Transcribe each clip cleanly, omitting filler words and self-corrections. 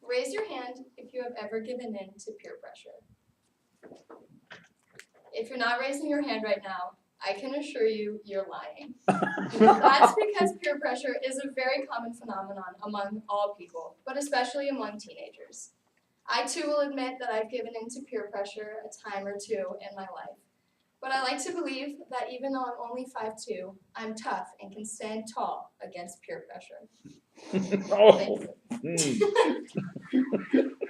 Raise your hand if you have ever given in to peer pressure. If you're not raising your hand right now, I can assure you, you're lying. That's because peer pressure is a very common phenomenon among all people, but especially among teenagers. I too will admit that I've given in to peer pressure a time or two in my life. But I like to believe that even though I'm only 5'2", I'm tough and can stand tall against peer pressure. Oh.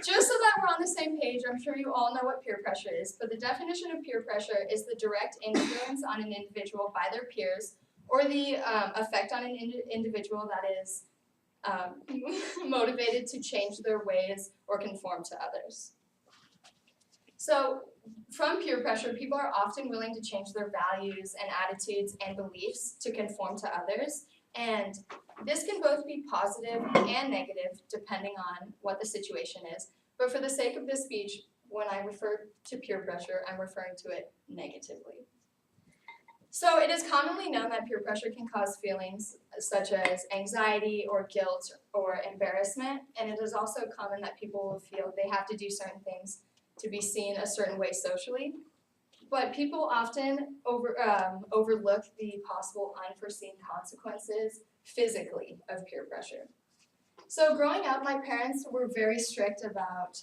Just so that we're on the same page, I'm sure you all know what peer pressure is, but the definition of peer pressure is the direct influence on an individual by their peers, or the effect on an individual that is motivated to change their ways or conform to others. So from peer pressure, people are often willing to change their values and attitudes and beliefs to conform to others, and this can both be positive and negative depending on what the situation is. But for the sake of this speech, when I refer to peer pressure, I'm referring to it negatively. So it is commonly known that peer pressure can cause feelings such as anxiety or guilt or embarrassment, and it is also common that people will feel they have to do certain things to be seen a certain way socially. But people often overlook the possible unforeseen consequences physically of peer pressure. So growing up, my parents were very strict about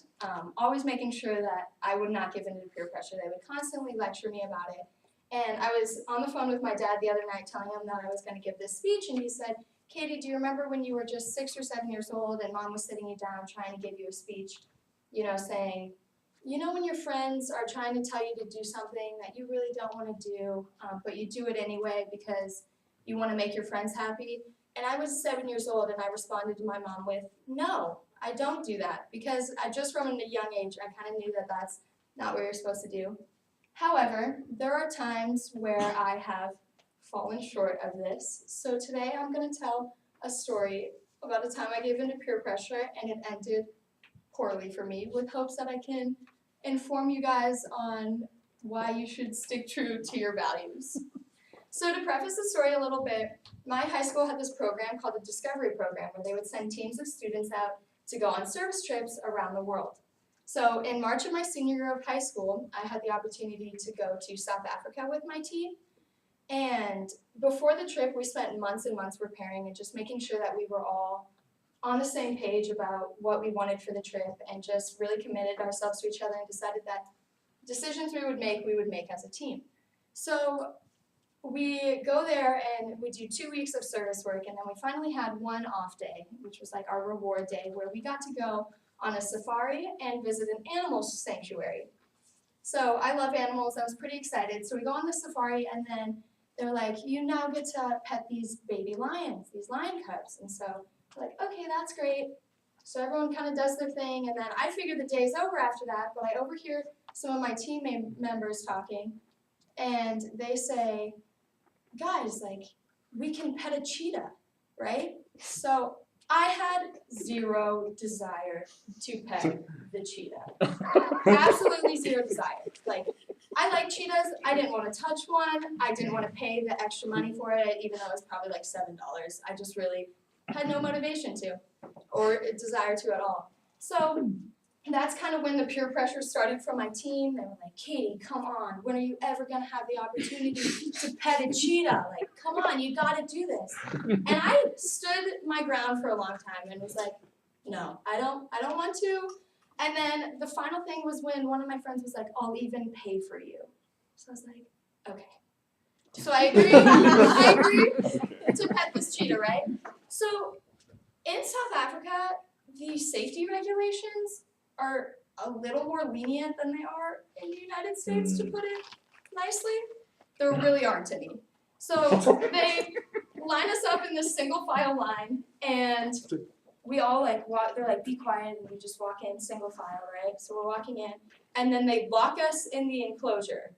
always making sure that I would not give in to peer pressure. They would constantly lecture me about it. And I was on the phone with my dad the other night telling him that I was going to give this speech, and he said, "Katie, do you remember when you were just 6 or 7 years old and mom was sitting you down trying to give you a speech, saying, when your friends are trying to tell you to do something that you really don't want to do, but you do it anyway because you want to make your friends happy?" And I was 7 years old, and I responded to my mom with, "No, I don't do that," because just from a young age, I kind of knew that that's not what you're supposed to do. However, there are times where I have fallen short of this. So today I'm going to tell a story about a time I gave into peer pressure, and it ended poorly for me, with hopes that I can inform you guys on why you should stick true to your values. So to preface the story a little bit, my high school had this program called the Discovery Program, where they would send teams of students out to go on service trips around the world. So in March of my senior year of high school, I had the opportunity to go to South Africa with my team. And before the trip, we spent months and months preparing and just making sure that we were all on the same page about what we wanted for the trip, and just really committed ourselves to each other and decided that decisions we would make as a team. So we go there and we do 2 weeks of service work, and then we finally had one off day, which was like our reward day, where we got to go on a safari and visit an animal sanctuary. So I love animals, I was pretty excited. So we go on the safari, and then they're like, "You now get to pet these baby lions, these lion cubs." And so we're like, "Okay, that's great." So everyone kind of does their thing, and then I figure the day's over after that, but I overhear some of my team members talking, and they say, "Guys, we can pet a cheetah, right?" So I had zero desire to pet the cheetah. Absolutely zero desire. I like cheetahs. I didn't want to touch one. I didn't want to pay the extra money for it, even though it was probably like $7. I just really had no motivation to, or desire to at all. So that's kind of when the peer pressure started from my team. They were like, "Katie, come on. When are you ever going to have the opportunity to pet a cheetah? Come on, you got to do this." And I stood my ground for a long time and was like, "No, I don't want to." And then the final thing was when one of my friends was like, "I'll even pay for you." So I was like, "Okay." So I agreed. I agreed to pet this cheetah, right? So in South Africa, the safety regulations are a little more lenient than they are in the United States, to put it nicely. There really aren't any. So they line us up in this single file line, and we all walk, they're like, "Be quiet," and we just walk in single file, right? So we're walking in, and then they lock us in the enclosure.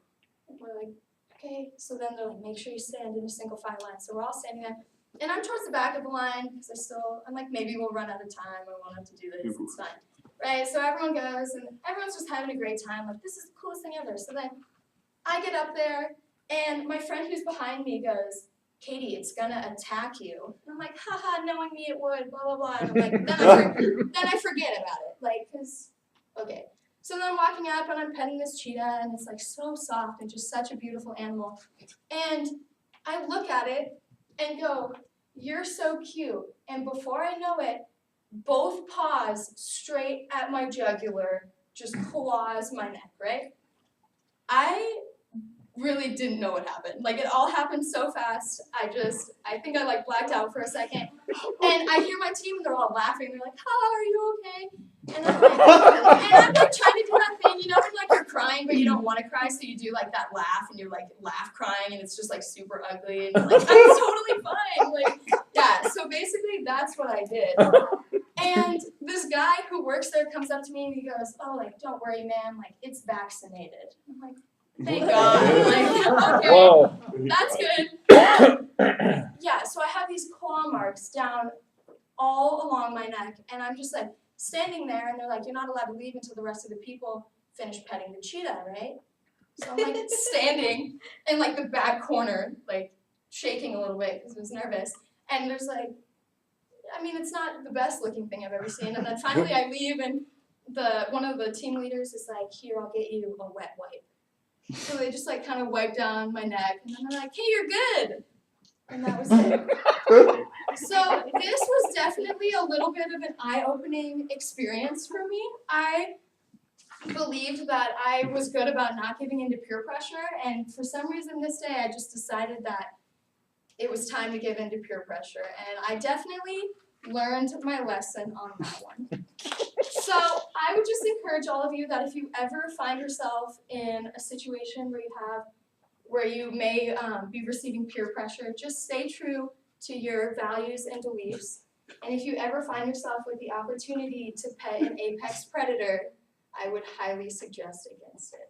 And we're like, "Okay." So then they're like, "Make sure you stand in a single file line." So we're all standing there. And I'm towards the back of the line because I'm like, maybe we'll run out of time, we won't have to do this, it's fine. Right, so everyone goes, and everyone's just having a great time, like, this is the coolest thing ever. So then I get up there, and my friend who's behind me goes, Katie, it's gonna attack you. And I'm like, haha, knowing me it would, blah, blah, blah. And I'm like, then I forget about it. Like, cause, okay. So then I'm walking up and I'm petting this cheetah and it's like so soft and just such a beautiful animal. And I look at it and go, you're so cute. And before I know it, both paws straight at my jugular, just claws my neck, right? I really didn't know what happened. Like, it all happened so fast. I think I like blacked out for a second. And I hear my team and they're all laughing. They're like, "Are you okay?" And I'm like trying to do that thing, you know, when like you're crying but you don't want to cry, so you do like that laugh and you're like laugh crying and it's just like super ugly and you're like, I'm totally fine. Like, yeah, so basically that's what I did. And this guy who works there comes up to me and he goes, "Oh, like, don't worry, man, like, it's vaccinated." I'm like, thank God. Like, okay, Whoa. that's good. Yeah, so I have these claw marks down all along my neck, and I'm just like standing there, and they're like, "You're not allowed to leave until the rest of the people finish petting the cheetah, right?" So I'm like standing in like the back corner, like shaking a little bit because I was nervous, and there's like, I mean, it's not the best looking thing I've ever seen, and then finally I leave, and one of the team leaders is like, "Here, I'll get you a wet wipe." So they just like kind of wipe down my neck, and then they're like, "Hey, you're good." And that was it. So this was definitely a little bit of an eye-opening experience for me. I believed that I was good about not giving into peer pressure, and for some reason this day I just decided that it was time to give into peer pressure, and I definitely learned my lesson on that one. So I would just encourage all of you that if you ever find yourself in a situation where you may be receiving peer pressure, just stay true to your values and beliefs. And if you ever find yourself with the opportunity to pet an apex predator, I would highly suggest against it.